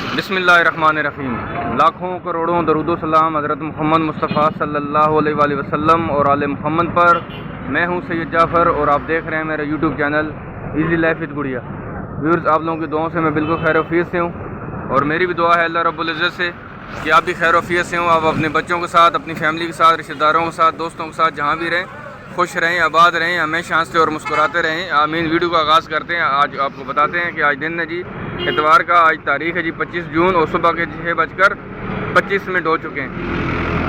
बिस्मिल्लाहिर्रहमानिर्रहीम। लाखों करोड़ों दरूद सलाम हज़रत मोहम्मद मुस्तफ़ा सल्लल्लाहु अलैहि वसल्लम और आले मोहम्मद पर। मैं हूं सैयद जाफ़र और आप देख रहे हैं मेरा YouTube channel easy life with गुड़िया। व्यूअर्स, आप लोगों की दुआओं से मैं बिल्कुल खैर वफ़ीयत से हूँ और मेरी भी दुआ है अल्लाह रब्बुल इज़्ज़त से कि आप भी खैर वफ़ीयत से हों। आप अपने बच्चों के साथ, अपनी फैमिली के साथ, रिश्तेदारों के साथ, दोस्तों के साथ जहाँ भी रहें, खुश रहें, आबाद रहें, हमेशा हंसते और मुस्कुराते रहें। आमीन। वीडियो का आगाज़ करते हैं। आज आपको बताते हैं कि आज दिन है जी इतवार का। आज तारीख़ है जी 25 जून और सुबह के 6:25 हो चुके हैं।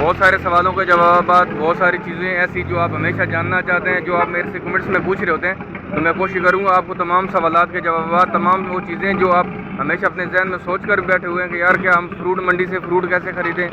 बहुत सारे सवालों के जवाब, बहुत सारी चीज़ें ऐसी जो आप हमेशा जानना चाहते हैं, जो आप मेरे से कमेंट्स में पूछ रहे होते हैं, तो मैं कोशिश करूँगा आपको तमाम सवालात के जवाब, तमाम वो चीज़ें जो आप हमेशा अपने जहन में सोच कर बैठे हुए हैं कि यार क्या हम फ्रूट मंडी से फ्रूट कैसे ख़रीदें,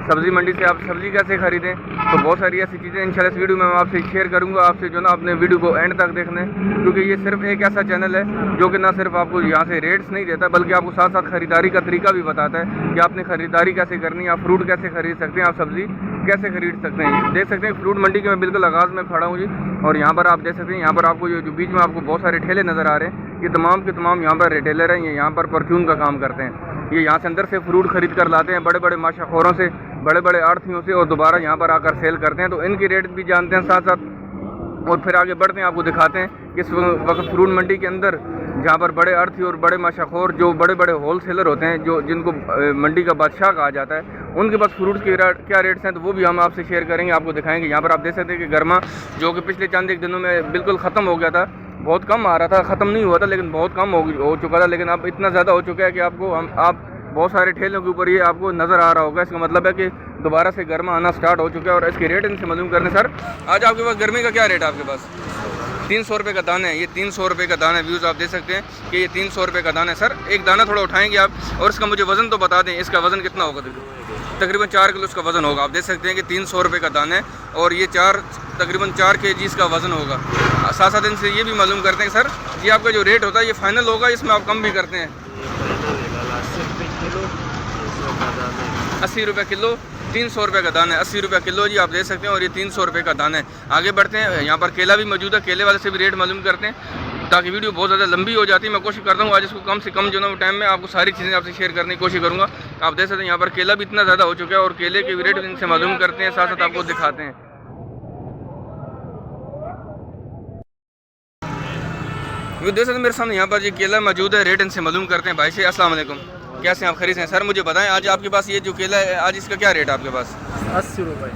सब्ज़ी मंडी से आप सब्ज़ी कैसे ख़रीदें, तो बहुत सारी ऐसी चीज़ें इंशाल्लाह इस वीडियो में मैं आपसे शेयर करूँगा। आपसे जो ना अपने वीडियो को एंड तक देखना है, क्योंकि ये सिर्फ एक ऐसा चैनल है जो कि ना सिर्फ आपको यहाँ से रेट्स नहीं देता, बल्कि आपको साथ साथ ख़रीदारी का तरीका भी बताता है कि आपने ख़रीदारी कैसे करनी है, आप फ्रूट कैसे ख़रीद सकते हैं, आप सब्ज़ी कैसे खरीद सकते हैं। देख सकते हैं फ्रूट मंडी के मैं बिल्कुल आगाज़ में खड़ा हूँ जी, और यहाँ पर आप देख सकते हैं, यहाँ पर आपको जो बीच में आपको बहुत सारे ठेले नज़र आ रहे हैं, ये तमाम के तमाम यहाँ पर रिटेलर हैं। ये यहाँ पर परचून का काम करते हैं। ये यहाँ से अंदर से फ्रूट खरीद कर लाते हैं बड़े बड़े माशाखोरों से, बड़े बड़े आढ़तियों से, और दोबारा यहाँ पर आकर सेल करते हैं। तो इनकी रेट भी जानते हैं साथ साथ, और फिर आगे बढ़ते हैं, आपको दिखाते हैं कि इस वक्त फ्रूट मंडी के अंदर जहाँ पर बड़े आढ़ती और बड़े माशाखोर, जो बड़े बड़े होलसेलर होते हैं, जो जिनको मंडी का बादशाह कहा जाता है, उनके पास फ्रूट्स के क्या रेट्स हैं, तो वो भी हम आपसे शेयर करेंगे, आपको दिखाएंगे। यहाँ पर आप देख सकते हैं कि गर्मा, जो कि पिछले चंद एक दिनों में बिल्कुल ख़त्म हो गया था, बहुत कम आ रहा था, ख़त्म नहीं हुआ था लेकिन बहुत कम हो चुका था, लेकिन अब इतना ज़्यादा हो चुका है कि आप बहुत सारे ठेलों के ऊपर ये आपको नज़र आ रहा होगा। इसका मतलब है कि दोबारा से गर्मा आना स्टार्ट हो चुका है। और इसके रेट इनसे मालूम करने। सर, आज आपके पास गर्मी का क्या रेट है? आपके पास 300 रुपये का दाना है। ये 300 रुपये का दाना है। व्यूज़ आप देख सकते हैं कि ये 300 रुपये का दाना है। सर, एक दाना थोड़ा उठाएंगे आप, और इसका मुझे वज़न तो बता दें, इसका वज़न कितना होगा? तकरीबन 4 किलो इसका वज़न होगा। आप देख सकते हैं कि 300 रुपये का दाना है, और ये तकरीबन 4 kg इसका वज़न होगा। साथ साथ इनसे ये भी मालूम करते हैं सर, ये आपका जो रेट होता है ये फ़ाइनल होगा, इसमें आप कम भी करते हैं? 80 रुपये किलो। 300 रुपये का दाना है, 80 रुपये किलो जी, आप देख सकते हैं। और ये 300 रुपये का दाना है। आगे बढ़ते हैं, यहाँ पर केला भी मौजूद है, केले वाले से भी रेट मालूम करते हैं, ताकि वीडियो बहुत ज़्यादा लंबी हो जाती है। मैं कोशिश करता हूँ आज इसको कम से कम जो ना टाइम में आपको सारी चीज़ें आपसे शेयर करने की कोशिश करूँगा। आप देख सकते हैं यहाँ पर केला भी इतना ज़्यादा हो चुका है, और केले के भी रेट इनसे मालूम करते हैं, साथ साथ आपको दिखाते हैं। देख सकते हैं मेरे सामने यहाँ पर ये केला मौजूद है, रेट इनसे मालूम करते हैं। भाई से अस्सलाम वालेकुम, कैसे आप खरीद हैं? सर मुझे बताएं, आज आपके पास ये जो केला है, आज इसका क्या रेट है आपके पास? 80 रुपये।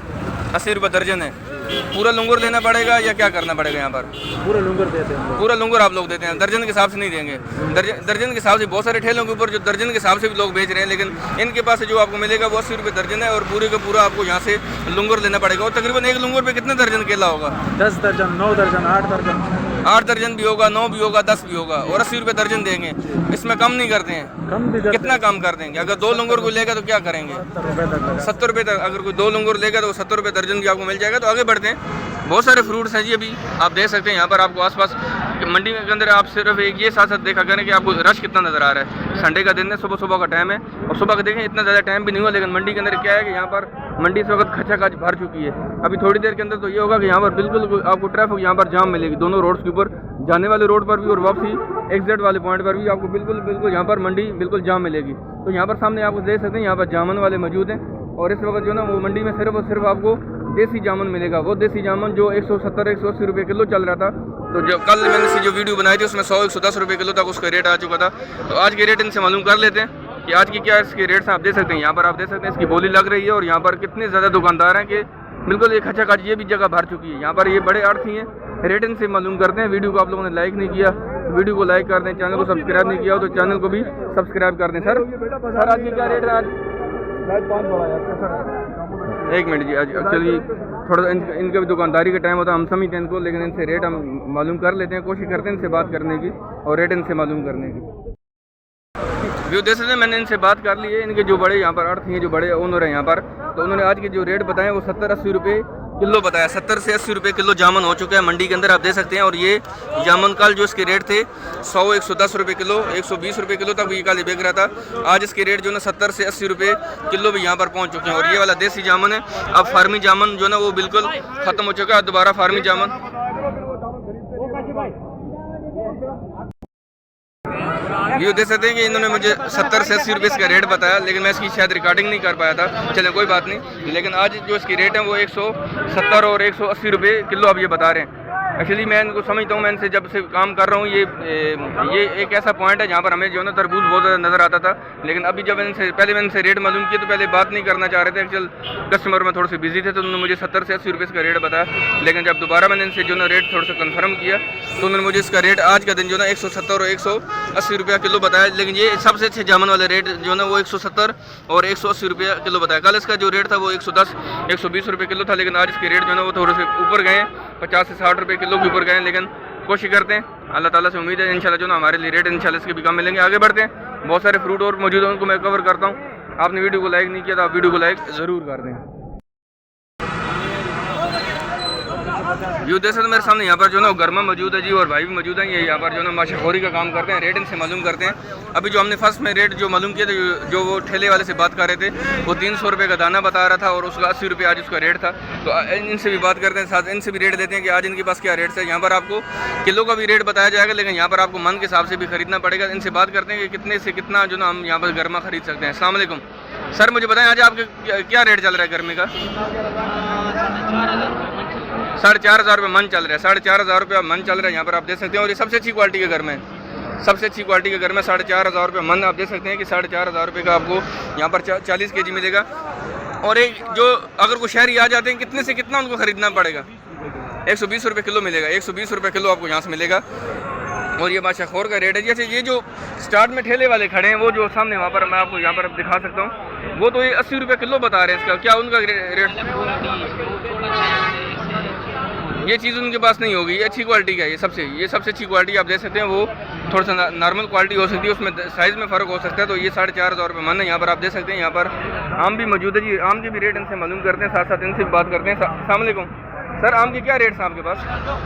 80 रुपये दर्जन है। पूरा लंगूर लेना पड़ेगा या क्या करना पड़ेगा? यहाँ पर पूरा लंगूर देते हैं। पूरा लंगूर आप लोग देते हैं, दर्जन के हिसाब से नहीं देंगे? दर्जन के हिसाब से बहुत सारे ठेलों के ऊपर जो दर्जन के हिसाब से भी लोग बेच रहे हैं, लेकिन इनके पास जो आपको मिलेगा वो 80 रुपये दर्जन है, और पूरे का पूरा आपको यहाँ से लंगूर लेना पड़ेगा। और तकरीबन एक लंगूर पे कितने दर्जन केला होगा? 10 दर्जन, 9 दर्जन, 8 दर्जन। 8 दर्जन भी होगा, 9 भी होगा, 10 भी होगा, और 80 रुपये दर्जन देंगे। इसमें कम नहीं करते हैं? कम भी कितना कम कर देंगे? अगर 2 लंगूर को लेगा तो क्या करेंगे? 70 रुपये तक। अगर कोई 2 लंगूर लेगा तो 70 रुपये दर्जन भी आपको मिल जाएगा। तो आगे बढ़ते हैं, बहुत सारे फ्रूट्स हैं जी। अभी आप देख सकते हैं यहाँ पर आपको आसपास मंडी के अंदर आप सिर्फ एक ये साथ साथ देखा करें कि आपको रश कितना नज़र आ रहा है। संडे का दिन है, सुबह सुबह का टाइम है, और सुबह का देखें इतना ज़्यादा टाइम भी नहीं हुआ, लेकिन मंडी के अंदर क्या है कि यहाँ पर मंडी इस वक्त खचाखच भर चुकी है। अभी थोड़ी देर के अंदर तो ये होगा कि यहाँ पर बिल्कुल आपको ट्रैफिक यहाँ पर जाम मिलेगी, दोनों रोड्स के ऊपर, जाने वाले रोड पर भी और वापसी एग्जिट वाले पॉइंट पर भी आपको बिल्कुल यहाँ पर मंडी बिल्कुल जाम मिलेगी। तो यहाँ पर सामने आपको देख सकते हैं, यहाँ पर जामुन वाले मौजूद हैं, और इस वक्त जो ना वो मंडी में सिर्फ और सिर्फ आपको देसी जामुन मिलेगा। वो देसी जामुन जो 170-180 रुपये किलो चल रहा था, तो जो कल मैंने जो वीडियो बनाई थी उसमें 100-110 रुपये किलो तक उसका रेट आ चुका था। तो आज के रेट इनसे मालूम कर लेते हैं कि आज की क्या इसके रेट्स हैं। आप देख सकते हैं यहाँ पर, आप देख सकते हैं इसकी बोली लग रही है, और यहाँ पर कितने ज़्यादा दुकानदार हैं कि बिल्कुल एक खचाखच ये भी जगह भर चुकी है। यहाँ पर ये बड़े आढ़ती हैं, रेट इनसे मालूम करते हैं। वीडियो को आप लोगों ने लाइक नहीं किया, वीडियो को लाइक कर दें, चैनल को सब्सक्राइब नहीं किया हो तो चैनल को भी सब्सक्राइब कर दें। सर आज की क्या रेट है? आज एक मिनट जी, चलिए थोड़ा इनका भी दुकानदारी का टाइम होता है, हम समझते हैं इनको, लेकिन इनसे रेट हम मालूम कर लेते हैं, कोशिश करते हैं इनसे बात करने की और रेट इनसे मालूम करने की। व्यू देख सकते हैं, मैंने इनसे बात कर ली है। इनके जो बड़े यहाँ पर अर्थ हैं, जो बड़े ओनर हैं यहाँ पर, तो उन्होंने आज के जो रेट बताए वो 70-80 रुपये किलो बताया। 70 से 80 रुपये किलो जामुन हो चुका है मंडी के अंदर, आप देख सकते हैं। और ये जामुन कल जो इसके रेट थे 100-110 रुपये किलो, 120 रुपये किलो तक ये कल बिक रहा था। आज इसके रेट जो ना 70 से 80 रुपये किलो भी यहाँ पर पहुँच चुके हैं। और ये वाला देसी जामुन है। अब फार्मी जामुन जो ना वो बिल्कुल ख़त्म हो चुका है, दोबारा फार्मी जामुन व्यू देख सकते हैं कि इन्होंने मुझे 70 से 80 रुपये इसका रेट बताया, लेकिन मैं इसकी शायद रिकॉर्डिंग नहीं कर पाया था। चलें कोई बात नहीं, लेकिन आज जो इसकी रेट है वो 170 और 180 रुपये किलो अब ये बता रहे हैं। एक्चुअली मैं इनको समझता हूँ, मैं इनसे जब से काम कर रहा हूँ, ये एक ऐसा पॉइंट है जहाँ पर हमें जो है ना तरबूज बहुत ज़्यादा नज़र आता था, लेकिन अभी जब मैंने इनसे रेट मालूम किया तो पहले बात नहीं करना चाह रहे थे। एक्चुअल कस्टमर में थोड़े से बिजी थे, तो उन्होंने मुझे 70 से 80 रुपये इसका रेट बताया, लेकिन जब दोबारा मैंने इनसे जो ना रेट थोड़ा सा कन्फर्म किया तो उन्होंने मुझे इसका रेट आज का दिन जो ना 170 और 180 रुपया किलो बताया। लेकिन ये सबसे अच्छे जामन वाले रेट जो ना वो 170 और 180 रुपया किलो बताया। कल इसका जो रेट था वो 110 120 रुपये किलो था, लेकिन आज इसके रेट जो है वो थोड़े से ऊपर गए, 50 से 60 रुपये किलो के ऊपर गए। लेकिन कोशिश करते हैं, अल्लाह ताला से उम्मीद है इंशाल्लाह जो ना हमारे लिए रेट इंशाल्लाह इसके भी कम मिलेंगे। आगे बढ़ते हैं, बहुत सारे फ्रूट और मौजूद हैं, उनको मैं कवर करता हूँ। आपने वीडियो को लाइक नहीं किया तो आप वीडियो को लाइक ज़रूर कर दें। व्यू देख सकते मेरे सामने यहाँ पर जो ना गर्मा मौजूद है जी, और भाई भी मौजूद हैं। ये यहाँ पर जो ना माशाखोरी का काम करते हैं, रेट इनसे मालूम करते हैं। अभी जो हमने फर्स्ट में रेट जो मालूम किया था, जो वो ठेले वाले से बात कर रहे थे, वो 300 रुपये का दाना बता रहा था और उसका 80 रुपये आज उसका रेट था। तो इनसे भी बात करते हैं, साथ इनसे भी रेट देते हैं कि आज इनके पास क्या रेट है। यहाँ पर आपको किलो का भी रेट बताया जाएगा, लेकिन यहाँ पर आपको मन के हिसाब से भी खरीदना पड़ेगा। इनसे बात करते हैं कि कितने से कितना जो ना हम यहाँ पर गर्मा खरीद सकते हैं। अस्सलाम वालेकुम सर, मुझे बताएं आज आपके क्या रेट चल रहा है गर्मी का? 4,500 रुपये मन चल रहा है। 4,500 रुपये मन चल रहा है यहाँ पर आप देख सकते हैं। और ये सबसे अच्छी क्वालिटी के घर में, सबसे अच्छी क्वालिटी के घर में 4,500 रुपये मन आप देख सकते हैं कि 4,500 रुपये का आपको यहाँ पर 40 kg मिलेगा। और एक जो अगर कोई शहरी आ जाते हैं, कितने से कितना उनको ख़रीदना पड़ेगा? 120 रुपये किलो मिलेगा। 120 रुपये किलो आपको यहाँ से मिलेगा। और ये माशाखोर का रेट है। जैसे ये जो स्टार्ट में ठेले वाले खड़े हैं, वो जो सामने वहाँ पर मैं आपको यहाँ पर दिखा सकता हूँ, वो तो ये 80 रुपये किलो बता रहे हैं इसका। क्या उनका रेट? ये चीज़ उनके पास नहीं होगी, ये अच्छी क्वालिटी का है। ये सबसे अच्छी क्वालिटी आप देख सकते हैं। वो थोड़ा सा नॉर्मल क्वालिटी हो सकती है, उसमें साइज़ में फ़र्क हो सकता है। तो ये 4,500 रुपये मन है। यहाँ पर आप देख सकते हैं, यहाँ पर आम भी मौजूद है जी। आम के भी रेट इनसे मालूम करते हैं, साथ साथ इनसे भी बात करते हैं। अस्सलाम वालेकुम सर, आम के क्या रेट हैं आपके पास?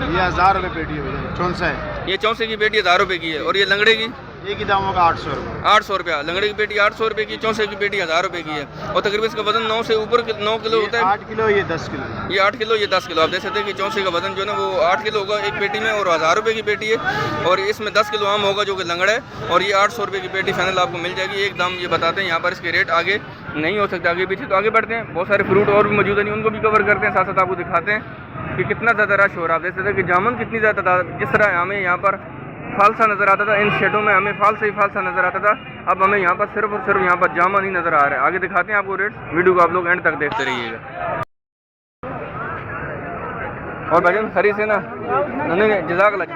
ये 1000 रुपये पेटी है, 64। ये 64 की पेटी 1000 रुपये की है। और ये लंगड़े की? एक ही दाम होगा 800 रुपये। 800 रुपया लंगड़े की पेटी 800 रुपये की, 64 की पेटी 1000 रुपये की है। और तकरीबन इसका वजन 9 से ऊपर 9 किलो होता है। 8 किलो, ये 10 किलो। ये 8 किलो, ये 10 किलो। आप देख सकते हैं कि 64 का वजन जो है ना वो 8 किलो होगा एक पेटी में, और 1000 रुपये की पेटी है। और इसमें 10 किलो आम होगा जो कि लंगड़ा है। और ये 800 रुपये की पेटी फाइनल आपको मिल जाएगी। एक दाम ये बताते हैं, यहाँ पर इसके रेट आगे नहीं हो सकते आगे पीछे। तो आगे बढ़ते हैं, बहुत सारे फ्रूट और भी मौजूद हैं, उनको भी कवर करते हैं, साथ साथ आपको दिखाते हैं कि कितना ज़्यादा रश हो रहा है। आप देख सकते हैं कि जामुन कितनी ज़्यादा, जिस तरह हमें यहाँ पर फालसा नज़र आता था, इन शेडों में हमें फालसा ही फालसा नज़र आता था, अब हमें यहाँ पर सिर्फ और सिर्फ यहाँ पर जामुन ही नज़र आ रहा है। आगे दिखाते हैं आपको रेट, वीडियो को आप लोग एंड तक देखते रहिएगा। और भाईजान खरी से ना नहीं, जज़ाकल्लाह।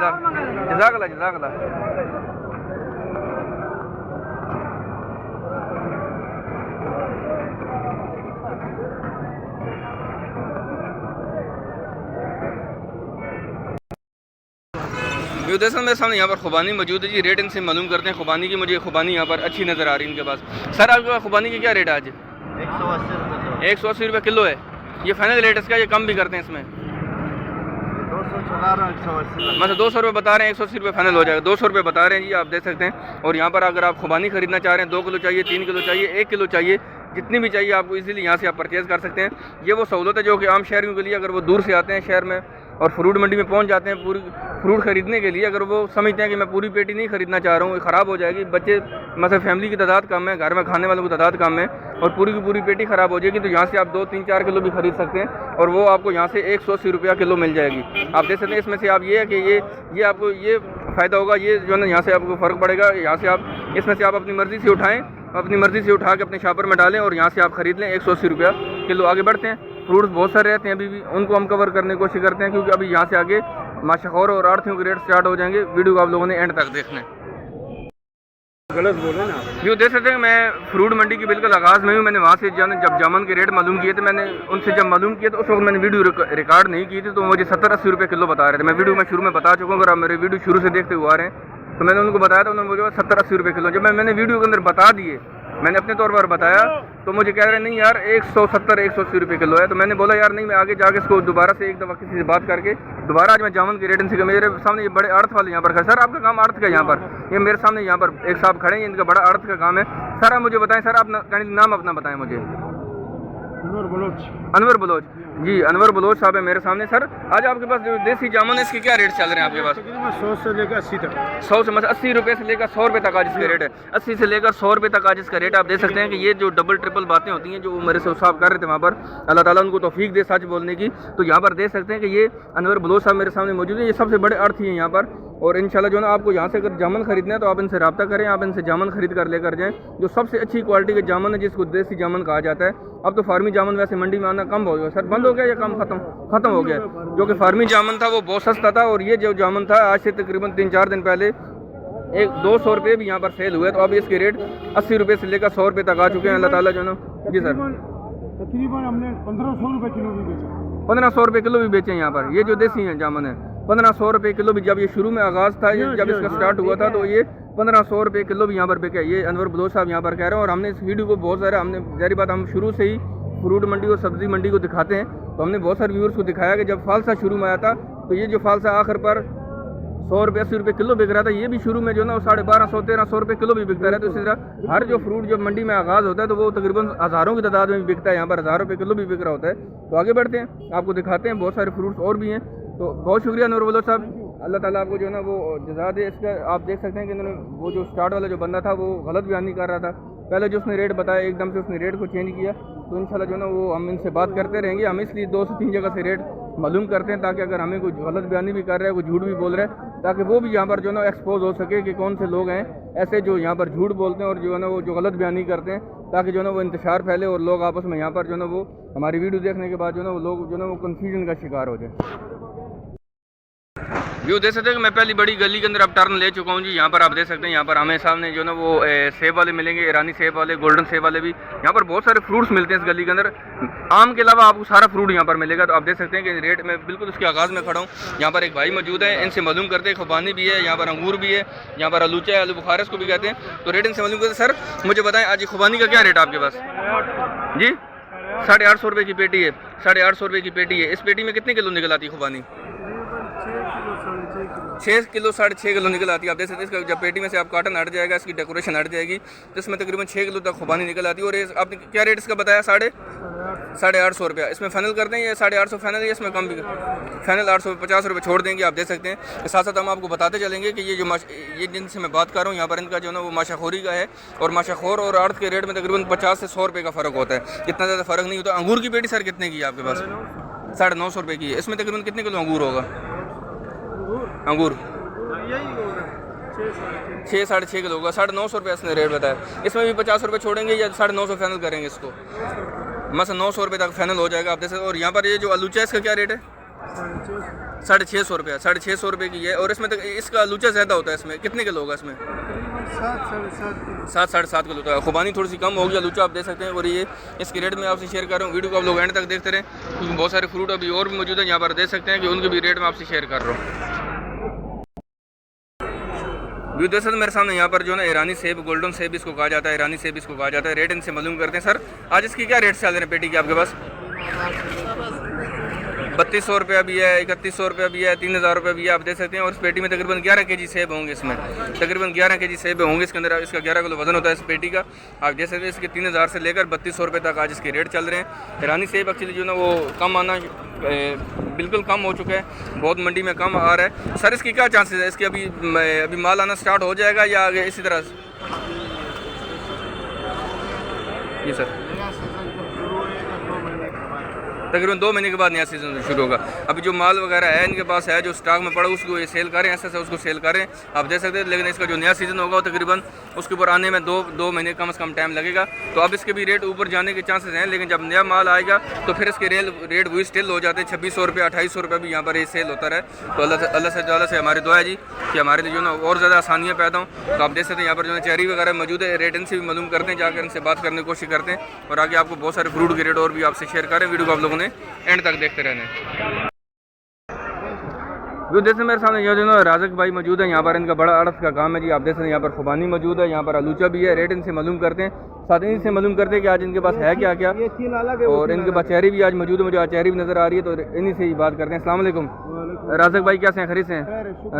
व्यू देख मेरे सामने यहाँ पर खुबानी मौजूद है जी। रेट इनसे मालूम करते हैं खुबानी की। मुझे खुबानी यहाँ पर अच्छी नज़र आ रही है इनके पास। सर आपके पास खुबानी की क्या रेट है आज? 180 रुपये किलो है। ये फाइनल रेट इसका, ये कम भी करते हैं इसमें? 280 200 रुपये बता रहे हैं, 180 रुपये फाइनल हो जाएगा। 200 रुपये बता रहे हैं जी, आप देख सकते हैं। और यहाँ पर अगर आप खुबानी खरीदना चाह रहे हैं, 2 किलो चाहिए, 3 किलो चाहिए, 1 किलो चाहिए, जितनी भी चाहिए आपको इजीली यहाँ से आप परचेज़ कर सकते हैं। ये वो सहूलत है जो कि आम शहरियों के लिए, अगर वो दूर से आते हैं शहर में और फ्रूट मंडी में पहुँच जाते हैं पूरी फ्रूट ख़रीदने के लिए, अगर वो समझते हैं कि मैं पूरी पेटी नहीं ख़रीदना चाह रहा हूँ, ख़राब हो जाएगी, बच्चे मतलब फैमिली की तादाद कम है, घर में खाने वालों की तादाद कम है और पूरी की पूरी पेटी ख़राब हो जाएगी, तो यहाँ से आप 2, 3, 4 किलो भी खरीद सकते हैं और वो आपको यहाँ से 180 रुपया किलो मिल जाएगी। आप देख सकते हैं। इसमें से आप ये है कि ये आपको ये फ़ायदा होगा, ये जो है ना यहाँ से आपको फ़र्क पड़ेगा। यहाँ से आप इसमें से आप अपनी मर्ज़ी से उठाएँ, अपनी मर्ज़ी से उठा के अपने शॉपर में डालें और यहाँ से आप ख़रीद लें 180 रुपया किलो। आगे बढ़ते हैं, फ्रूट्स बहुत सारे रहते हैं अभी भी, उनको हम कवर करने की कोशिश करते हैं, क्योंकि अभी यहाँ से आगे माशाखोर और आड़तियों के रेट स्टार्ट हो जाएंगे। वीडियो को आप लोगों ने एंड तक देखना है। गलत बोले ना, यूँ देख सकते हैं मैं फ्रूट मंडी की बिल्कुल आगाज़ में हूँ। मैंने वहाँ से जब जामुन के रेट मालूम किए थे, मैंने उनसे जब मालूम किया तो उस वक्त मैंने वीडियो रिकॉर्ड नहीं की थी, तो मुझे 70-80 रुपये किलो बता रहे थे। मैं वीडियो में शुरू में बता चुका हूँ, अगर आप मेरे वीडियो शुरू से देखते हुए आ रहे हैं तो मैंने उनको बताया था, उन्होंने मुझे 70-80 रुपये किलो। जब मैंने वीडियो के अंदर बता दिए, मैंने अपने तौर पर बताया, तो मुझे कह रहे नहीं यार 170-180 रुपये किलो है। तो मैंने बोला यार नहीं, मैं आगे जाके इसको दोबारा से एक दफ़ा किसी से बात करके दोबारा आज मैं जामुन के रेट इनसे, मेरे सामने ये बड़े अर्थ वाले यहाँ पर खड़े। सर आपका काम अर्थ का, यहाँ पर ये मेरे सामने यहाँ पर एक साहब खड़े हैं, इनका बड़ा अर्थ का काम है। सर आप मुझे बताएं, सर आप नाम अपना बताएं मुझे। नूर बलोच अनवर बलोच जी, अनवर बलोच साहब है मेरे सामने। सर आज आपके पास जो देसी जामुन है इसके क्या रेट चल रहे हैं आपके पास? तकरीबन 100 से लेकर 80 तक। 100 से मतलब 80 रुपये से लेकर 100 रुपये तक आज इसका रेट है। 80 से लेकर 100 रुपये तक आज इसका रेट आप दे सकते हैं कि ये जो डबल ट्रिपल बातें होती हैं जो मेरे से साहब कर रहे थे वहाँ पर, अल्लाह ताला उनको तौफीक दे सच बोलने की, तो यहाँ पर दे सकते हैं कि ये अनवर बलोच साहब मेरे सामने मौजूद है। ये सबसे बड़े अर्थ हैं यहाँ पर, और इंशाल्लाह जो ना आपको यहाँ से अगर जामुन खरीदना है तो आप इनसे रब्ता करें, आप इनसे जामुन खरीद कर लेकर जाएँ। जो सबसे अच्छी क्वालिटी के जामुन है जिसको देसी जामुन कहा जाता है। अब तो फार्मी जामुन वैसे मंडी में आना कम हो गया सर, बंद हो गया या कम खत्म हो गया? जो कि फार्मी जामुन था वो बहुत सस्ता था, और ये जो जामुन था आज से तकरीबन 3-4 दिन पहले 200 रुपये भी यहाँ पर सेल हुए। तो अब इसके रेट 80 रुपये से लेकर 100 रुपये तक आ चुके हैं। अल्लाह ताला जो ना जी सर तकरीबन हमने 1500 रुपये किलो भी बेचा। 1500 रुपये किलो भी बेचे यहाँ पर। ये जो देसी हैं जामुन है 1500 रुपये किलो भी, जब ये शुरू में आगाज़ था, जब इसका स्टार्ट हुआ था तो ये 1500 रुपये किलो भी यहाँ पर बिका। ये अनवर बलोच साहब यहाँ पर कह रहे हैं। और हमने इस वीडियो को बहुत सारा, हमने जारी बात, हम शुरू से ही फ्रूट मंडी और सब्ज़ी मंडी को दिखाते हैं, तो हमने बहुत सारे व्यूअर्स को दिखाया कि जब फालसा शुरू में आया था तो ये जो फालसा आखिर पर 100 रुपये 80 रुपये किलो बिक रहा था, ये भी शुरू में जो ना वो 1250-1300 रुपये किलो भी बिकता रहा। तो इसी तरह हर जो फ्रूट जब मंडी में आगाज़ होता है तो वो तकरीबन हज़ारों की तादाद में भी बिकता है। यहाँ पर 1000 रुपये किलो भी बिक रहा होता है। तो आगे बढ़ते हैं, आपको दिखाते हैं बहुत सारे फ्रूट्स और भी हैं। तो बहुत शुक्रिया नूर बलोच साहब, अल्लाह ताला आपको जो है ना वो जज़ा दे। इसका आप देख सकते हैं कि इन्होंने वो जो स्टार्ट वाला जो बंदा था वो गलत बयानी कर रहा था। पहले जो उसने रेट बताया एकदम से उसने रेट को चेंज किया। तो इंशाल्लाह जो है ना वो हम इनसे बात करते रहेंगे। हम इसलिए 2 से 3 जगह से रेट मालूम करते हैं ताकि अगर हमें कोई गलत बयानी भी कर रहा है, कोई झूठ भी बोल रहा है, ताकि वो भी यहाँ पर जो है ना एक्सपोज हो सके कि कौन से लोग हैं ऐसे जो यहाँ पर झूठ बोलते हैं और जो है ना वो जो गलत बयानी करते हैं, ताकि जो है ना वो इंतशार फैले और लोग आपस में यहाँ पर जो है ना वो हमारी वीडियो देखने के बाद जो है ना वो लोग जो है ना वो कन्फ्यूजन का शिकार हो जाए। व्यू देख सकते हैं कि मैं पहली बड़ी गली के अंदर अब टर्न ले चुका हूँ जी। यहाँ पर आप देख सकते हैं, यहाँ पर हमें सामने जो ना वो सेब वाले मिलेंगे, ईरानी सेब वाले, गोल्डन सेब वाले भी। यहाँ पर बहुत सारे फ्रूट्स मिलते हैं इस गली के अंदर। आम के अलावा आपको सारा फ्रूट यहाँ पर मिलेगा। तो आप देख सकते हैं कि रेट में बिल्कुल उसके आगाज़ में खड़ा हूँ। यहाँ पर एक भाई मौजूद है, इनसे मालूम करते हैं। खुबानी भी है यहाँ पर, अंगूर भी है यहाँ पर, आलूचा है, आलू बुखारा इसको भी कहते हैं। तो रेट इनसे मालूम करते हैं। सर मुझे बताएं आज खुबानी का क्या रेट है आपके पास? जी 850 रुपये की पेटी है। 850 रुपये की पेटी है। इस पेटी में कितने किलो निकल आती है खुबानी? 6 किलो 6.5 किलो निकल आती है। आप देख सकते हैं इसका जब पेटी में से आप काटन हट जाएगा, इसकी डेकोरेशन हट जाएगी, तो इसमें तकरीबन 6 किलो तक खुबानी निकल आती है। और ये आपने क्या रेट इसका बताया? 850 रुपया। इसमें फाइनल कर दें, ये 850 फाइनल है, इसमें कम भी फाइनल 850 रुपये छोड़ देंगे। आप देख सकते हैं। साथ साथ हम आपको बताते चलेंगे कि ये जो ये जिनसे मैं बात कर रहा हूँ यहाँ पर, इनका जो है ना वो माशाखोरी का है। और माशाखोर और अर्थ के रेट में तकरीबन 50 से 100 रुपये का फ़र्क होता है, इतना ज़्यादा फ़र्क नहीं होता। अंगूर की पेटी सर कितने की है आपके पास? 950 रुपये की है। इसमें तकरीबन कितने किलो अंगूर होगा? अंगूर 6-6.5 किलो होगा। 950 रुपये इसने रेट बताया। इसमें भी 50 रुपये छोड़ेंगे या 950 फाइनल करेंगे इसको? मतलब 900 रुपये तक फाइनल हो जाएगा। आप देख सकते हैं। और यहाँ पर ये जो आलूचा है इसका क्या रेट है? 650 रुपया। 650 रुपये की है। और इसमें तक इसका आलूचा ज़्यादा होता है। इसमें कितने किलो होगा? इसमें 7-7.5 किलो होता है। खुबानी थोड़ी सी कम होगी, आलूचा आप देख सकते हैं। और ये इसके रेट में आपसे शेयर कर रहा हूँ। वीडियो को आप लोग एंड तक देखते रहें क्योंकि बहुत सारे फ्रूट अभी और भी मौजूद है यहाँ पर, देख सकते हैं कि उनके भी रेट में आपसे शेयर कर रहा हूँ। व्यू देख सकते हैं मेरे सामने यहाँ पर जो है ना ईरानी सेब, गोल्डन सेब इसको कहा जाता है, ईरानी सेब इसको कहा जाता है। रेट इनसे मालूम करते हैं। सर आज इसकी क्या रेट चल रहे हैं पेटी के आपके पास? 3200 रुपया भी है, 3100 रुपया भी है, 3000 रुपये भी है। आप देख सकते हैं। और इस पेटी में तकरीबन 11 केजी सेब होंगे। इसमें तकरीबन 11 केजी सेब होंगे। इसके अंदर इसका 11 किलो वजन होता है इस पेटी का। आप देख सकते हैं। इसके 3000 से लेकर 3200 रुपये तक आज इसके रेट चल रहे हैं। ईरानी सेब एक्चुअली जो ना वो कम आना बिल्कुल कम हो चुका है, बहुत मंडी में कम आ रहा है। सर इसकी क्या चांसेस है? इसके अभी माल आना स्टार्ट हो जाएगा या आगे इसी तरह? जी सर तकरीबन 2 महीने के बाद नया सीज़न शुरू होगा। अभी जो माल वगैरह है इनके पास है, जो स्टॉक में पड़ा उसको ये सेल करें, ऐसे उसको सेल करें। आप देख सकते हैं। लेकिन इसका जो नया सीज़न होगा तकरीबन उसके ऊपर आने में 2 महीने कम से कम टाइम लगेगा। तो अब इसके भी रेट ऊपर जाने के चांसेस हैं। लेकिन जब नया माल आएगा तो फिर इसके रेट वही स्टिल हो जाते हैं। 2600 रुपये 2800 रुपये भी यहाँ पर ये सेल होता रहे। तो अल्लाह से हमारी दुआ है जी कि हमारे लिए जो ना और ज़्यादा आसानियाँ पैदा हों। तो आप देख सकते हैं यहाँ पर जो है चेरी वगैरह मौजूद है। रेट इनसे भी मालूम करते हैं, जाकर इनसे बात करने की कोशिश करते हैं और आगे आपको बहुत सारे फ्रूट के रेट और भी आपसे शेयर करें। वीडियो को आप लोगों ने एंड तक देखते रहने। जो जैसे मेरे सामने ये जो ना राजक भाई मौजूद है यहाँ पर, इनका बड़ा अर्थ का काम है जी। आप देख सकते हैं यहाँ पर खुबानी मौजूद है, यहाँ पर आलूचा भी है। रेट इनसे मालूम करते हैं। साथ ही से मालूम करते हैं कि आज इनके पास है क्या क्या, ये 3 अलग है, और इनके पास चेहरी भी आज मौजूद है, मुझे आज चेहरी भी नज़र आ रही है, तो इन्हीं से ही बात करते हैं। अस्सलाम वालेकुम राज़क भाई, कैसे हैं? खरीद से हैं?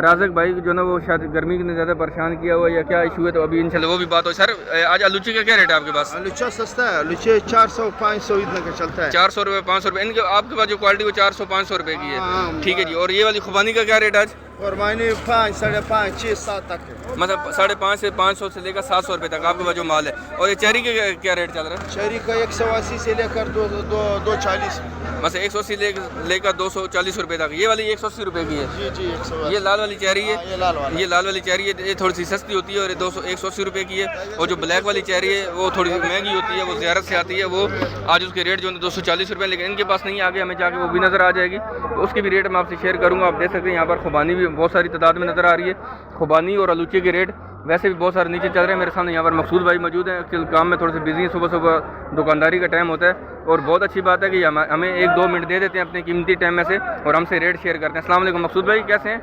राज़क भाई जो ना वो शायद गर्मी ने ज़्यादा परेशान किया हुआ या क्या इशू है, तो अभी इंशाल्लाह वो भी बात हो। सर आज आलूची का क्या रेट है आपके पास? आलूचा सस्ता है, आलूचे 400-500 इतना का चलता है। 400 रुपये 500 रुपये इनके आपके पास जो क्वालिटी वो 400-500 रुपये की है, ठीक है जी। और ये वाली खुबानी का क्या रेट आज? और मायने 5, 5.5, 6, 7 तक है। मतलब 550 से 500 से लेकर 700 रुपये तक आपके पास जो माल है। और ये चेरी के क्या रेट चल रहा है? चेरी का 180 से लेकर 240, मतलब 180 लेकर 240 रुपये तक। ये वाली 180 रुपये की है जी जी 180। ये लाल वाली चेरी है, ये लाल वाला, ये लाल वाली चेरी है, ये थोड़ी सी सस्ती होती है और ये 180 रुपये की है। और जो ब्लैक वाली चेरी है वो थोड़ी महंगी होती है, वो ज़्यारत से आती है, वो आज उसके रेट जो है 240 रुपये, लेकिन इनके पास नहीं, आगे हमें जाके वो भी नज़र आ जाएगी, तो उसकी भी रेट मैं आपसे शेयर करूँगा। आप देख सकते हैं यहाँ पर खुबानी भी बहुत सारी तादाद में नज़र आ रही है। खुबानी और आलूचे के रेट वैसे भी बहुत सारे नीचे चल रहे हैं। मेरे सामने यहाँ पर मकसूद भाई मौजूद हैं, एक्चुअल काम में थोड़े से बिजी हैं, सुबह सुबह दुकानदारी का टाइम होता है, और बहुत अच्छी बात है कि हमें 1-2 मिनट दे देते हैं अपने कीमती टाइम में से और हमसे रेट शेयर करते हैं। अस्सलाम वालेकुम मकसूद भाई, कैसे हैं?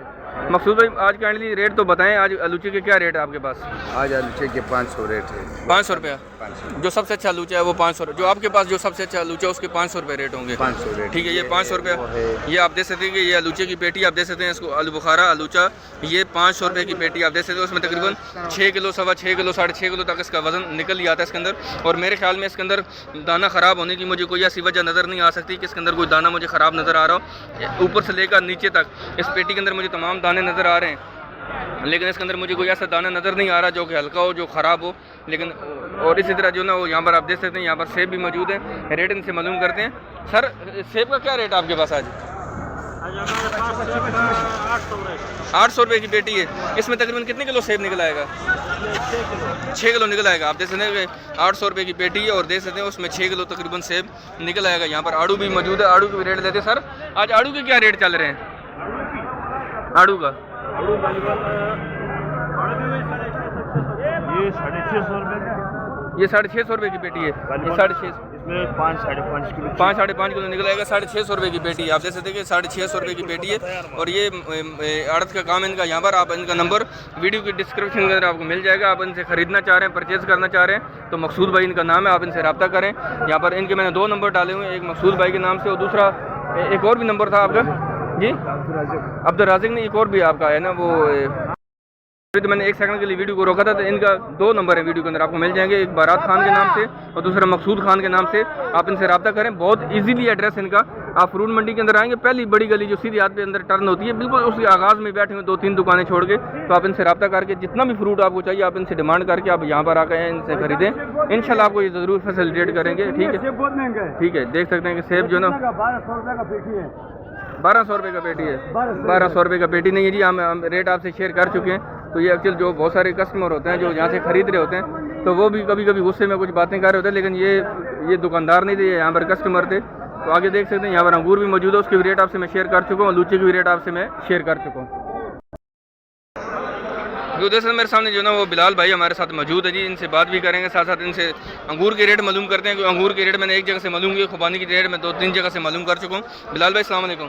मकसूद भाई आज काइंडली रेट तो बताएं, आज आलूचे के क्या रेट है आपके पास? आज आलूचे के 500 रेट है। 500 रुपया जो सबसे अच्छा आलूचा है वो 500, जो आपके पास जो सबसे अच्छा आलूचा है उसके 500 रुपये रेट होंगे। 500 रेट, ठीक है। ये 500 रुपये, ये आप देख सकते हैं कि ये आलूचे की पेटी आप देख सकते हैं, इसको आलू बुखारा आलूचा, ये 500 रुपये की पेटी आप देख सकते हैं। उसमें तकरीबन 6 किलो, 6.25 किलो, 6.5 किलो तक इसका वजन निकल ही आता है इसके अंदर। और मेरे ख्याल में इसके अंदर दाना ख़राब होने की मुझे कोई ऐसी वजह नज़र नहीं आ सकती कि इसके अंदर कोई दाना मुझे ख़राब नज़र आ रहा हो। ऊपर से लेकर नीचे तक इस पेटी के अंदर मुझे तमाम दाने नज़र आ रहे हैं, लेकिन इसके अंदर मुझे कोई ऐसा दाना नज़र नहीं आ रहा जो कि हल्का हो, जो ख़राब हो। लेकिन और इसी तरह जो ना वो यहाँ पर आप देख सकते हैं, यहाँ पर सेब भी मौजूद है। रेट इनसे मालूम करते हैं। सर सेब का क्या रेट आपके पास आज? 800 रुपये की पेटी है। इसमें तकरीबन कितने किलो सेब निकल आएगा? 6 किलो निकल आएगा। आप देख सकते हैं 800 रुपये की पेटी है और देख सकते हैं उसमें 6 किलो तकरीबन सेब निकल आएगा। यहाँ पर आड़ू भी मौजूद है, आड़ू के भी रेट लेते हैं। सर आज आड़ू के क्या रेट चल रहे हैं? आड़ू का ये 650 रुपये, ये 650 रुपये की पेटी है। ये 650, इसमें 5-5.5 किलो, 5-5.5 किलो निकल आएगा। 650 रुपये की पेटी है। आप देख सकते हैं कि 650 रुपये की पेटी है। और ये आड़त का काम इनका, यहाँ पर आप इनका नंबर वीडियो की डिस्क्रिप्शन के अंदर आपको मिल जाएगा। आप इनसे ख़रीदना चाह रहे हैं, परचेज़ करना चाह रहे हैं तो मकसूद भाई इनका नाम है, आप इनसे रब्ता करें। यहाँ पर इनके मैंने 2 नंबर डाले हुए हैं, एक मकसूद भाई के नाम से और दूसरा एक और भी नंबर था आपका जी, अब्दुल राज़िक ने, एक और भी आपका है ना वो। तो मैंने 1 सेकंड के लिए वीडियो को रोका था, तो इनका 2 नंबर है वीडियो के अंदर आपको मिल जाएंगे, एक बारात खान के नाम से और दूसरा मकसूद खान के नाम से। आप इनसे रब्ता करें, बहुत इजीली एड्रेस इनका। आप फ्रूट मंडी के अंदर आएंगे, पहली बड़ी गली जो सीधी हाथ पे अंदर टर्न होती है, बिल्कुल उसके आगाज़ में बैठे हुए 2-3 दुकानें छोड़ के। तो आप इनसे रब्ता करके जितना भी फ्रूट आपको चाहिए आप इनसे डिमांड करके आप यहाँ पर आकर इनसे खरीदें। इंशाल्लाह आपको ये ज़रूर फैसिलिटेट करेंगे। ठीक है, बहुत महंगा है। ठीक है। देख सकते हैं कि सेब जो ना 1200 रुपये का पेटी है। 1200 रुपये का पेटी है। 1200 रुपये का पेटी नहीं है जी, हम रेट आपसे शेयर कर चुके हैं। तो ये एक्चुअल जो बहुत सारे कस्टमर होते हैं जो यहाँ से ख़रीद रहे होते हैं, तो वो भी कभी कभी गुस्से में कुछ बातें कर रहे होते हैं, लेकिन ये दुकानदार नहीं थे, ये यहाँ पर कस्टमर थे। तो आगे देख सकते हैं यहाँ पर अंगूर भी मौजूद है, उसके भी रेट आपसे मैं शेयर कर चुका हूँ, लूची के भी रेट आपसे मैं शेयर कर चुका हूँ। जो दरअसल मेरे सामने जो ना वो बिलाल भाई हमारे साथ मौजूद है जी, इनसे बात भी करेंगे, साथ साथ इनसे अंगूर के रेट मालूम करते हैं। क्योंकि अंगूर के रेट मैंने एक जगह से मालूम किया, खुबानी की रेट मैं 2-3 जगह से मालूम कर चुका हूँ। बिलाल भाई अस्सलाम वालेकुम।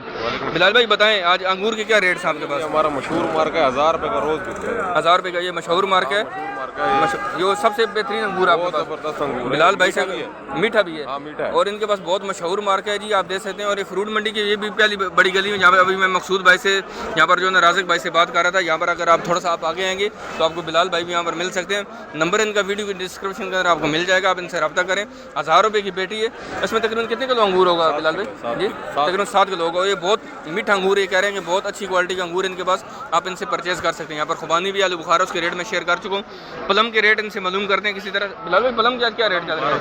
बिलाल भाई बताएं आज अंगूर के क्या रेट हैं आपके पास? हमारा मशहूर मार्क है, 1000 रुपये का रोज़ बिकता है। 1000 रुपये का ये मशहूर मार्क है, जो सबसे बेहतरीन अंगूर आपके पास? जबरदस्त अंगूर बिलाल भाई से मीठा भी है, मीठा है। और इनके पास बहुत मशहूर मार्क है जी, आप देख सकते हैं। और ये फ्रूट मंडी की ये भी पहली बड़ी गली में, जहाँ पर अभी मैं मकसूद भाई से यहाँ पर जो है राज़िक भाई से बात कर रहा था, यहाँ पर अगर आप थोड़ा सा आप आगे आएंगे तो आपको बिलाल भाई भी यहाँ पर मिल सकते हैं। नंबर इनका वीडियो की डिस्क्रिप्शन के अंदर आपको मिल जाएगा, आप इनसे रब्ता करें। 1000 रुपये की पेटी है। इसमें तकरीबन कितने किलो अंगूर होगा बिलाल भाई जी? तकरीबन 7 किलो होगा। ये बहुत मीठा अंगूर है, कह रहे हैं कि बहुत अच्छी क्वालिटी का अंगूर इनके पास, आप इनसे परचेज़ कर सकते हैं। यहाँ पर खुबानी भी आलू बुखारा उसके रेट में शेयर कर चुका हूँ। प्लम के रेट इनसे मालूम करते हैं किसी तरह। बिलाल भाई प्लम का क्या रेट चल रहा है?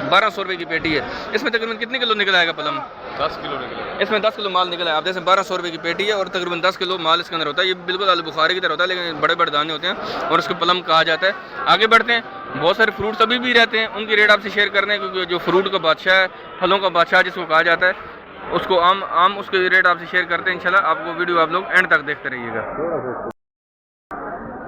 1200 रुपये की पेटी है। इसमें तकरीबन कितने किलो निकल आएगा प्लम? 10 किलो निकलेगा। इसमें 10 किलो माल निकला है। आप जैसे 1200 रुपये की पेटी है और तकरीबन 10 किलो माल इसके अंदर होता है। ये बिल्कुल आलू बुखारे की तरह होता है, लेकिन बड़े बड़े दाने होते हैं और उसको प्लम कहा जाता है। आगे बढ़ते हैं, बहुत सारे फ्रूट्स अभी भी रहते हैं, उनकी रेट आपसे शेयर करने हैं, क्योंकि जो फ्रूट का बादशाह है, फलों का बादशाह जिसको कहा जाता है, उसको आम उसके रेट आपसे शेयर करते हैं। इंशाल्लाह आपको वीडियो आप लोग एंड तक देखते रहिएगा।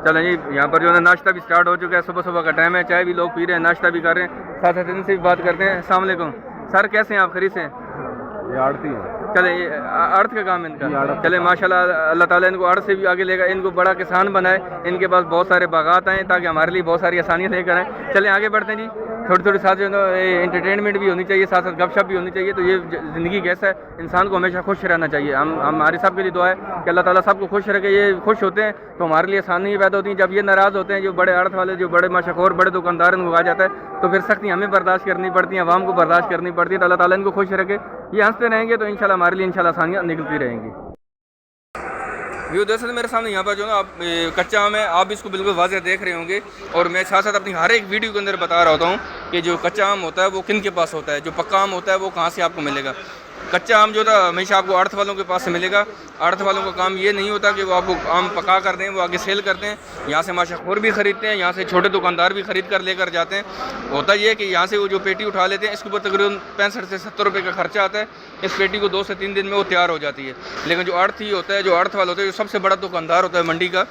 चलें जी, यहाँ पर जो है नाश्ता भी स्टार्ट हो चुका है, सुबह सुबह का टाइम है, चाय भी लोग पी रहे हैं, नाश्ता भी कर रहे हैं। साथ साथ इनसे भी बात करते हैं। अस्सलाम वालेकुम सर, कैसे हैं आप? खरीद से? ये आड़ती है। चले ये अर्थ का काम है इनका, चले माशाल्लाह, अल्लाह ताला इनको अर्थ से भी आगे लेगा, इनको बड़ा किसान बनाए, इनके पास बहुत सारे बागात आएँ ताकि हमारे लिए बहुत सारी आसानियाँ लेकर आएँ। चलें आगे बढ़ते हैं जी। थोड़ी थोड़ी साथ जो है इंटरटेनमेंट भी होनी चाहिए, साथ साथ गपशप भी होनी चाहिए। तो ये ज़िंदगी कैसा है, इंसान को हमेशा खुश रहना चाहिए। हमारे सब के लिए दुआ है कि अल्लाह ताला सबको खुश रखे। ये खुश होते हैं तो हमारे लिए आसानी पैदा होती है। जब ये नाराज़ होते हैं, जो बड़े अर्थ वाले, जो बड़े मशहूर बड़े दुकानदार, इनको कहा जाता है, तो फिर सख्ती हमें बर्दाश्त करनी पड़ती है, आवाम को बर्दाश्त करनी पड़ती है। तो अल्लाह ताला इनको खुश रखे। ये हंसते रहेंगे तो इंशाल्लाह हमारे लिए इंशाल्लाह आसानियाँ निकलती रहेंगी। व्यू दरअसल मेरे सामने यहाँ पर जो ना आप कच्चा आम है, आप भी इसको बिल्कुल वाज़ेह देख रहे होंगे, और मैं साथ साथ अपनी हर एक वीडियो के अंदर बता रहा होता हूँ कि जो कच्चा आम होता है वो किन के पास होता है, जो पक्का आम होता है वो कहाँ से आपको मिलेगा। कच्चा आम जो था हमेशा आपको अर्थ वालों के पास से मिलेगा। अर्थ वालों का काम ये नहीं होता कि वो आपको आम पका कर दें, वो आगे सेल करते हैं। यहाँ से माशाखोर भी ख़रीदते हैं, यहाँ से छोटे दुकानदार भी ख़रीद कर लेकर जाते हैं। होता ये है कि यहाँ से वो जो पेटी उठा लेते हैं, इसके ऊपर तकरीबन 65 से 70 रुपये का खर्चा आता है। इस पेटी को 2 से 3 दिन में वो तैयार हो जाती है। लेकिन जो अर्थ ही होता है, जो अर्थ वाला होता है, जो सबसे बड़ा दुकानदार होता है मंडी का,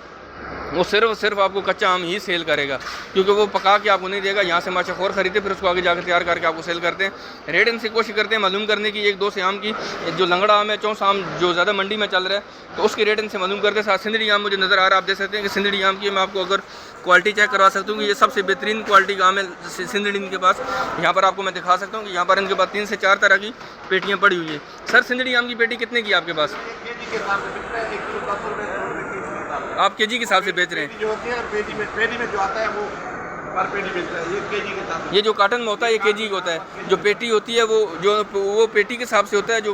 वो सिर्फ आपको कच्चा आम ही सेल करेगा, क्योंकि वो पका के आपको नहीं देगा। यहाँ से माशाखोर ख़रीदते, फिर उसको आगे जाकर तैयार करके आपको सेल करते हैं। रेट इनसे कोशिश करते हैं मालूम करने की, 1-2 से आम की, जो लंगड़ा आम है, चौसा आम जो ज़्यादा मंडी में चल रहा है, तो उसके रेट इनसे मालूम करते हैं। साथ सिंदड़ी आम मुझे नज़र आ रहा है, आप देख सकते हैं कि सिंदड़ी आम की मैं आपको अगर क्वालिटी चेक करवा सकता हूँ कि ये सबसे बेहतरीन क्वालिटी का आम है सिंदड़ी इनके पास। यहाँ पर आपको मैं दिखा सकता हूँ कि यहाँ पर इनके पास 3 से 4 तरह की पेटियाँ पड़ी हुई है। सर सिंदड़ी आम की पेटी कितने की आपके पास? आप केजी के हिसाब से बेच रहे हैं? पेटी में जो आता है वो पर पेटी बेचता है, ये केजी के हिसाब से। ये जो कार्टन में होता है ये केजी का होता है। जो पेटी होती है वो पेटी के हिसाब से होता है। जो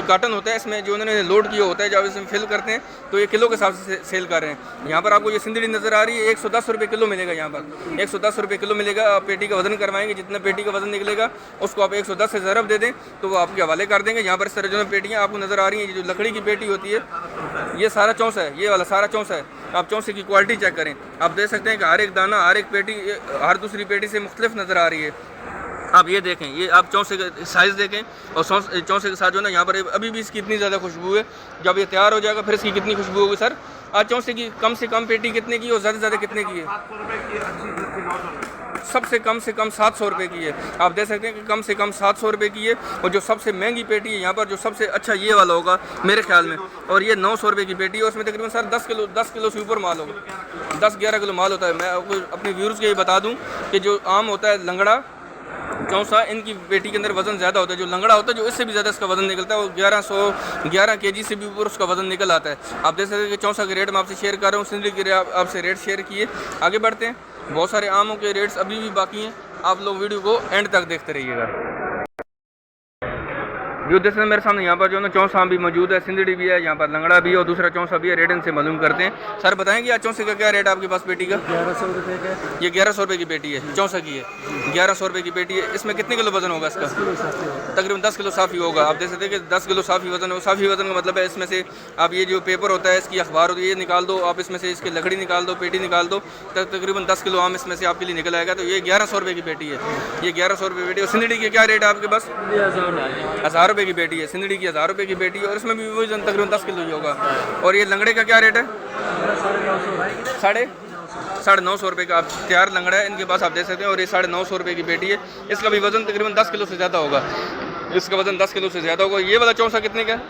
कार्टन होता है इसमें जो उन्होंने लोड किया होता है, जब इसमें फिल करते हैं तो ये किलो के हिसाब से सेल कर रहे हैं। यहाँ पर आपको ये सिंदड़ी नज़र आ रही है, 110 रुपये किलो मिलेगा। यहाँ पर 110 रुपये किलो मिलेगा। आप पेटी का वजन करवाएंगे, जितना पेटी का वजन निकलेगा उसको आप 110 से ज़रब दे दें तो वो आपके हवाले कर देंगे। यहाँ पर इस तरह जो पेटियाँ आपको नज़र आ रही हैं, जो लकड़ी की पेटी होती है, ये सारा चौंसा है, ये वाला सारा चौंसा है। आप चौंसे की क्वालिटी चेक करें, आप देख सकते हैं कि हर एक दाना, हर एक पेटी हर दूसरी पेटी से मुख्तलिफ नज़र आ रही है। आप ये देखें, ये आप चौंसे का साइज़ देखें, और चौंसे के साथ जो ना यहाँ पर अभी भी इसकी इतनी ज़्यादा खुशबू है। जब ये तैयार हो जाएगा फिर इसकी कितनी खुशबू होगी सर? आज चौंसे की कम से कम पेटी कितने की और ज़्यादा से ज़्यादा कितने की है? 700 रुपये की, 80 से 900 रुपये। सबसे कम से कम 700 रुपये की है। आप देख सकते हैं कि कम से कम 700 रुपये की है। और जो सबसे महंगी पेटी है यहाँ पर, जो सबसे अच्छा ये वाला होगा मेरे ख्याल में, और ये 900 रुपये की पेटी है। उसमें तकरीबन सर 10 किलो से ऊपर माल होगा, 10-11 किलो माल होता है। मैं आपको अपने व्यूअर्स के ये बता दूँ कि जो आम होता है लंगड़ा, चौंसा, इनकी पेटी के अंदर वज़न ज़्यादा होता है। जो लंगड़ा होता है जो इससे भी ज़्यादा इसका वज़न निकलता है, वो 11 केजी से भी ऊपर उसका वज़न निकल आता है। आप देख सकते हैं कि चौंसा के रेट मैं आपसे शेयर कर रहा हूँ, सिंदड़ी के आपसे रेट शेयर किए। आगे बढ़ते हैं, बहुत सारे आमों के रेट्स अभी भी बाकी हैं, आप लोग वीडियो को एंड तक देखते रहिएगा। जो देखते हैं मेरे सामने यहाँ पर जो ना चौंसा आम भी मौजूद है, सिंदड़ी भी है, यहाँ पर लंगड़ा भी है और दूसरा चौंसा भी है। रेट इनसे मालूम करते हैं। सर बताएंगे आज चौंसे का क्या रेट है आपके पास पेटी का? 1100 रुपये का। ये 1100 रुपये की पेटी है, चौंसा की है, 1100 रुपये की पेटी है। इसमें कितने किलो वजन होगा इसका? तकरीबन 10 किलो साफ़ी होगा। आप देख सकते हैं कि 10 किलो साफ़ी वजन हो। साफ़ी वजन का मतलब है इसमें से आप ये जो पेपर होता है, इसकी अखबार होती है, ये निकाल दो, आप इसमें से इसकी लकड़ी निकाल दो, पेटी निकाल दो, तकरीबन 10 किलो आम इसमें से आपके लिए निकल आएगा। तो ये 1100 रुपये की पेटी है, ये 1100 रुपये पेटी। और सिंदड़ी के क्या रेट है आपके पास? 1000 रुपये की पेटी है, सिंदड़ी की 1000 रुपये की पेटी है, और इसमें भी वजन तकरीबन 10 किलो ही होगा। और ये लंगड़े का क्या रेट है? 950 रुपये का आप तैयार लंगड़ा है इनके पास, आप देख सकते हैं। और ये 950 रुपये की पेटी है, इसका भी वजन तकरीबन 10 किलो से ज़्यादा होगा, इसका वजन 10 किलो से ज़्यादा होगा। ये वाला चौंसा कितने का है?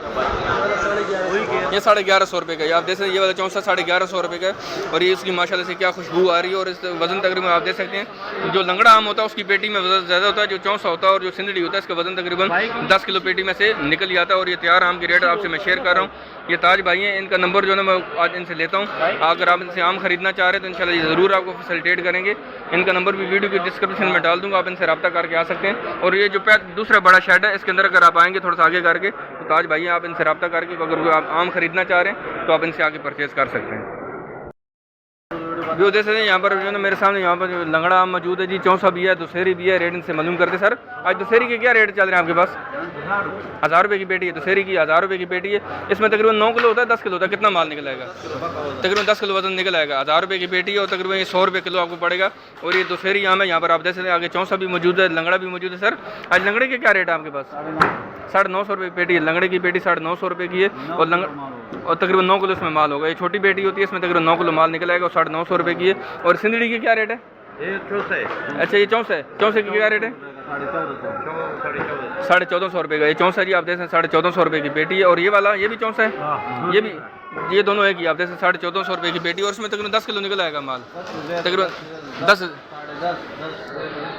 ये 1150 रुपये का है। आप देख सकते हैं ये वाला चौंसा 1150 रुपये का है। और ये इसकी माशाल्लाह से क्या खुशबू आ रही है। और इस वजन तकरीबन आप देख सकते हैं, जो लंगड़ा आम होता है उसकी पेटी में वजन ज़्यादा होता है, जो चौंसा होता है और जो सिंदड़ी होता है इसका वजन तकरीबन 10 किलो पेटी में से निकल जाता है। और ये तैयार आम के रेट आपसे मैं शेयर कर रहा हूँ। ये ताज भाई हैं, इनका नंबर जो है ना मैं आज इनसे लेता हूँ। अगर आप इनसे आम खरीदना चाह रहे हैं तो इंशाल्लाह ये ज़रूर आपको फैसिलिटेट करेंगे। इनका नंबर भी वीडियो के डिस्क्रिप्शन में डाल दूँगा, आप इनसे रब्ता करके आ सकते हैं। और ये जो दूसरा बड़ा शेड है इसके अंदर अगर आप आएँगे थोड़ा सा आगे करके, तो ताज भाई आप इनसे रब्ता करके अगर आप आम खरीदना चाह रहे हैं तो आप इनसे आके परचेज़ कर सकते हैं। जो देख सकते हैं यहाँ पर जो ना मेरे सामने यहाँ पर लंगड़ा आम मौजूद है जी, चौंसा भी है, दुशहरी भी है। रेट इनसे मालूम करते। सर आज दुशहरी के क्या रेट चल रहे हैं आपके पास? 1000 रुपये की पेटी है, दुशहरी की 1000 रुपये की पेटी है। इसमें तकरीबन 9 किलो होता है, 10 किलो होता है, कितना माल निकल आएगा? तकरीबन 10 किलो वजन निकल आएगा। 1000 रुपये की पेटी है और तकरीबन ये 100 रुपये किलो आपको पड़ेगा। और ये दुशहरी आम है, यहाँ पर आप देख सकते हैं। आगे चौंसा भी मौजूद है, लंगड़ा भी मौजूद है। सर आज लंगड़े के क्या रेट है आपके पास? 950 रुपये की पेटी है, लंगड़े की पेटी 950 रुपये की है। और तकरीबन 9 किलो इसमें माल होगा। ये छोटी पेटी होती है, इसमें तकरीबन 9 किलो माल निकल आएगा और 950 रुपये की है। और सिंदड़ी की क्या रेट है? ये चौंसा है। अच्छा ये चौंसा है, चौंसे की क्या रेट है? 1450 रुपये का ये चौंसा जी, आप देख सकते हैं 1450 रुपये की पेटी है। और ये वाला ये भी चौंसा है, ये भी, ये दोनों है कि आप देख सकते हैं 1450 रुपये की पेटी। और उसमें तकरीबन 10 किलो निकल आएगा माल, तकरीबन 10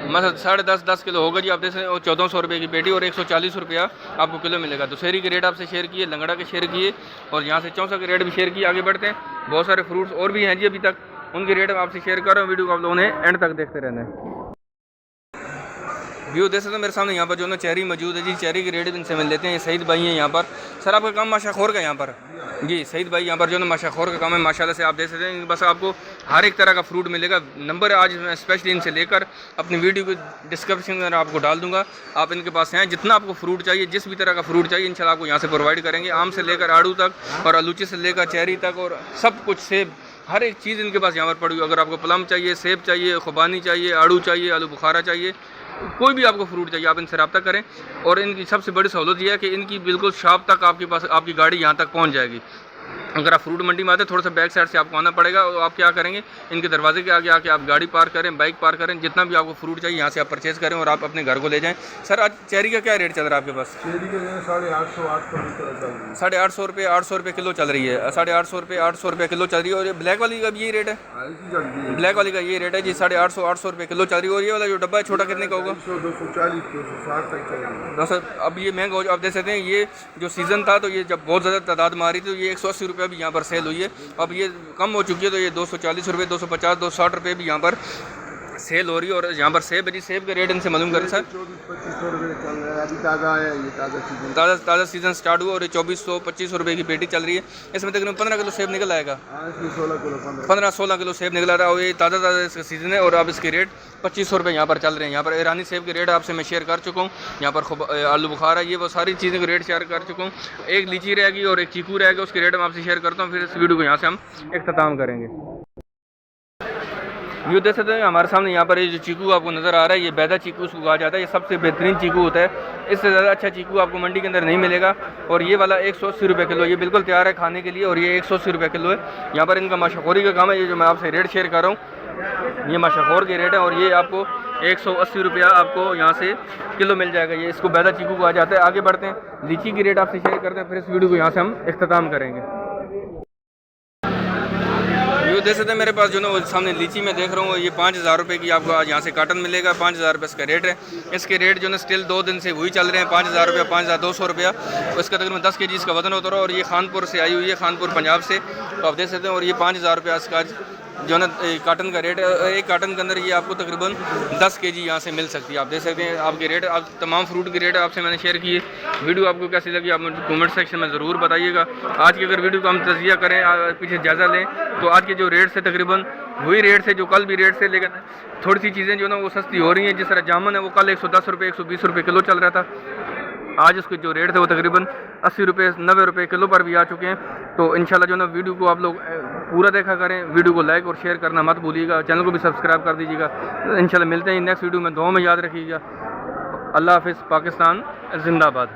मतलब 10.5 किलो होगा जी। आप देख सकते हैं 1400 रुपये की पेटी और 140 रुपया आपको किलो मिलेगा। तो शहरी के रेट आपसे शेयर किए, लंगड़ा के शेयर किए और यहाँ से चौंसा के रेट भी शेयर किए। आगे बढ़ते हैं, बहुत सारे फ्रूट्स और भी हैं जी अभी तक, उनके रेट आपसे शेयर कर रहा हूँ। वीडियो को आप लोगों ने एंड तक देखते रहना है। व्यू देख सकते हैं मेरे सामने यहाँ पर जो ना चेरी मौजूद है जी, चेरी के रेट इनसे मिल लेते हैं। ये सईद भाई हैं यहाँ पर। सर आपका काम माशाखोर का यहाँ पर जी, सईद भाई यहाँ पर जो ना माशाखोर का काम है माशाल्लाह से। आप देख सकते हैं बस आपको हर एक तरह का फ्रूट मिलेगा। नंबर आज मैं स्पेशली इनसे लेकर अपनी वीडियो को डिस्क्रिप्शन में आपको डाल दूंगा। आप इनके पास हैं, जितना आपको फ्रूट चाहिए, जिस भी तरह का फ्रूट चाहिए इंशाल्लाह आपको यहाँ से प्रोवाइड करेंगे। आम से लेकर आड़ू तक और आलूची से लेकर चेरी तक और सब कुछ, सेब, हर एक चीज़ इनके पास यहाँ पर पड़ी हुई। अगर आपको प्लम चाहिए, सेब चाहिए, खुबानी चाहिए, आड़ू चाहिए, आलू बुखारा चाहिए, कोई भी आपको फ्रूट चाहिए आप इनसे रब्ता करें। और इनकी सबसे बड़ी सहूलत यह है कि इनकी बिल्कुल शॉप तक आपके पास आपकी गाड़ी यहाँ तक पहुँच जाएगी। अगर आप फ्रूट मंडी में आते हैं थोड़ा सा बैक साइड से आपको आना पड़ेगा और आप क्या करेंगे, इनके दरवाजे के आगे आके आप गाड़ी पार्क करें, बाइक पार्क करें, जितना भी आपको फ्रूट चाहिए यहाँ से आप परचेज करें और आप अपने घर को ले जाएं। सर आज चेरी का क्या रेट चल रहा है आपके पास? चेरी के 850 रुपये 800 रुपये किलो चल रही है। 850 रुपये किलो चल रही है। और ये ब्लैक वाली का भी यही रेट है? ब्लैक वाली का ये रेट है जी, 850 रुपये किलो चल रही है। और ये वाला जो डब्बा है छोटा कितने का होगा? 240 अब ये महंगा हो, आप देख सकते हैं ये जो सीज़न था तो ये जब बहुत ज़्यादा तादाद में आ रही थी तो ये 180 रुपये भी यहाँ पर सेल हुई है। अब ये कम हो चुकी है तो ये 240 रुपये, 250, 260 रुपये भी यहाँ पर सेल हो रही है। और यहाँ पर सेब है जी, सेब के रेट इनसे मालूम करें सर। 24-25 रुपये चल रहा है, अभी ताज़ा है, ये ताज़ा सीज़न स्टार्ट हुआ और ये 2425 रुपये की पेटी चल रही है। इसमें तकरीबन 15 किलो सेब निकल आएगा, 15-16 किलो सेब निकल आता है। और ये ताज़ा इसका सीज़न है और अब इसके रेट 2500 रुपये यहाँ पर चल रहे हैं। यहाँ पर ईरानी सेब के रेट आपसे मैं शेयर कर चुका हूँ। यहाँ पर आलू बुखारा, ये वो सारी चीज़ों के रेट शेयर कर चुका हूँ। एक लीची रहेगी और एक चीकू रहेगा, उसके रेट मैं आपसे शेयर करता हूँ। फिर इस वीडियो को यहाँ से हम इख्तिताम करेंगे। ये देख सकते हैं हमारे सामने यहाँ पर ये जो चीकू आपको नज़र आ रहा है, ये बैदा चीकू उसको कहा जाता है। ये सबसे बेहतरीन चीकू होता है, इससे ज़्यादा अच्छा चीकू आपको मंडी के अंदर नहीं मिलेगा। और ये वाला 180 रुपये किलो, ये बिल्कुल तैयार है खाने के लिए और ये 180 रुपये किलो है। यहाँ पर इनका माशाखोरी का काम है। ये जो मैं आपसे रेट शेयर कर रहा हूँ ये माशाखोर के रेट है और ये आपको 180 रुपया आपको यहाँ से किलो मिल जाएगा। ये इसको बैदा चीकू कहा जाता है। आगे बढ़ते हैं, लीची की रेट आपसे शेयर करते हैं, फिर इस वीडियो को यहाँ से हम इख्तिताम करेंगे। ये देख सकते हैं मेरे पास जो ना वो सामने लीची में देख रहा हूँ, ये 5000 रुपये की आपको आज यहाँ से कार्टन मिलेगा। 5000 रुपये इसका रेट है। इसके रेट जो ना स्टिल 2 दिन से वही चल रहे हैं, 5000 रुपये, 5200 रुपया। इसका तकरीबन 10 kg इसका वजन होता रहा। और ये खानपुर से आई हुई है, खानपुर पंजाब से, तो आप देख सकते हैं। और ये 5000 रुपया इसका जो ना कार्टन का रेट है। एक कार्टन के अंदर ये आपको तकरीबन 10 kg यहाँ से मिल सकती है। आप देख सकते हैं आपके रेट, आप तमाम फ्रूट के रेट आपसे मैंने शेयर किए। वीडियो आपको कैसी लगी आप मुझे कमेंट सेक्शन में ज़रूर बताइएगा। आज की अगर वीडियो को हम तजिया करें, पीछे जायज़ा लें, तो आज के जो रेट से तकरीबन वही रेट से जो कल भी रेट से, लेकिन थोड़ी सी चीज़ें जो ना वो सस्ती हो रही हैं। जिस तरह जामुन है वो कल 110 रुपये 120 रुपये किलो चल रहा था, आज उसके जो रेट थे वो तकरीबन 80 रुपये 90 रुपये किलो पर भी आ चुके हैं। तो इंशाल्लाह जो ना वीडियो को आप लोग पूरा देखा करें, वीडियो को लाइक और शेयर करना मत भूलिएगा, चैनल को भी सब्सक्राइब कर दीजिएगा। इंशाल्लाह मिलते हैं नेक्स्ट वीडियो में, दुआ में याद रखिएगा। अल्लाह हाफ़िज़, पाकिस्तान जिंदाबाद।